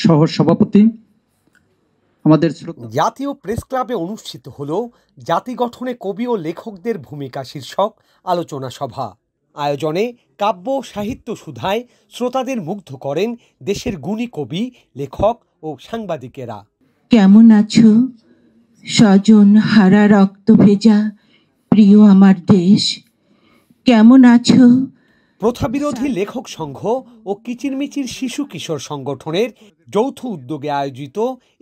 সহ সভাপতি আমাদের জাতীয় প্রেস ক্লাবে অনুষ্ঠিত হলো জাতি গঠনে কবি ও লেখকদের ভূমিকা শীর্ষক আলোচনা সভা। আয়োজনে কাব্য সাহিত্য সুধায় শ্রোতাদের মুগ্ধ করেন দেশের গুণী কবি, লেখক ও সাংবাদিকেরা। কেমন আছো স্বজন হারা রক্ত ভেজা প্রিয় আমার দেশ, কেমন আছো? প্রথাবিরোধী লেখক সংঘ ও কিচিরমিচির শিশু কিশোর সংগঠনের যৌথ উদ্যোগে আয়োজিত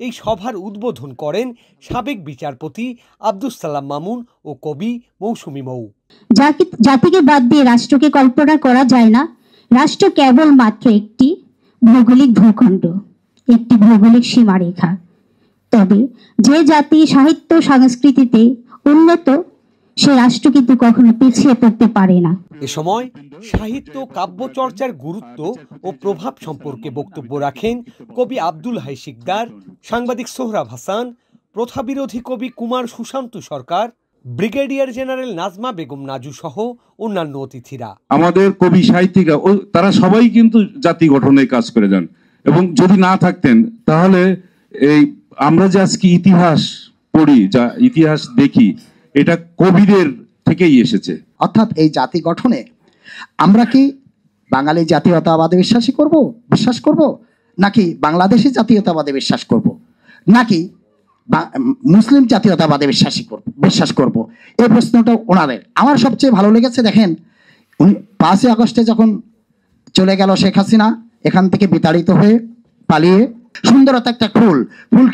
এই সভার উদ্বোধন করেন সাবেক বিচারপতি আব্দুস সালাম মামুন ও কবি মৌসুমী মৌ। জাতিকে বাদ দিয়ে রাষ্ট্রকে কল্পনা করা যায় না। রাষ্ট্র কেবল মাত্র একটি ভৌগোলিক ভূখণ্ড, একটি ভৌগোলিক সীমারেখা। তবে যে জাতি সাহিত্য সংস্কৃতিতে উন্নত, সে রাষ্ট্র কিন্তু কখনো পিছিয়ে পড়তে পারে না। এ সময় সাহিত্য কাব্য চর্চার গুরুত্ব ও প্রভাব সম্পর্কে বক্তব্য রাখেন কবি আব্দুল হাই শিকদার, সাংবাদিক সোহরাব হাসান, প্রথাবিরোধী কবি কুমার সুশান্ত সরকার, ব্রিগেডিয়ার জেনারেল নাজমা বেগম নাজু সহ অন্যান্য অতিথিরা। আমাদের কবি সাহিত্যিকা তারা সবাই কিন্তু জাতি গঠনে কাজ করে যান, এবং যদি না থাকতেন তাহলে এই আমরা যে আজকে ইতিহাস পড়ি, যা ইতিহাস দেখি, এটা কবিদের থেকেই এসেছে। অর্থাৎ এই জাতি গঠনে আমরা কি বাঙালি জাতীয়তাবাদে বিশ্বাস করব, নাকি বাংলাদেশি জাতীয়তাবাদে বিশ্বাস করব, নাকি মুসলিম জাতীয়তাবাদে বিশ্বাস করব? এই প্রশ্নটা ওনাদের। আমার সবচেয়ে ভালো লেগেছে, দেখেন 5ই আগস্টে যখন চলে গেল শেখ হাসিনা, এখান থেকে বিতাড়িত হয়ে পালিয়ে, সুন্দরতা একটা ফুল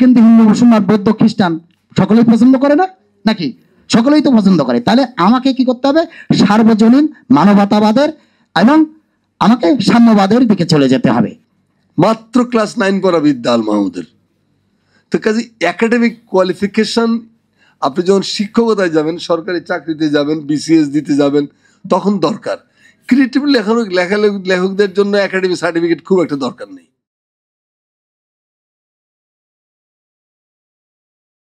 কিন্তু হিন্দু মুসলমান বৌদ্ধ খ্রিস্টান সকলেই পছন্দ করে না, নাকি? সকলেই তো পছন্দ করে। তাহলে আমাকে কি করতে হবে? সার্বজনীন মানবতাবাদের এবং আমাকে সাম্যবাদের দিকে চলে যেতে হবে। মাত্র ক্লাস 9 পড়া বিদ্যা আল মাহমুদের। তো কাজে একাডেমিক কোয়ালিফিকেশন, আপনি যখন শিক্ষকতায় যাবেন, সরকারি চাকরিতে যাবেন, বিসিএস দিতে যাবেন, তখন দরকার। ক্রিয়েটিভ লেখকদের জন্য একাডেমিক সার্টিফিকেট খুব একটা দরকার নেই।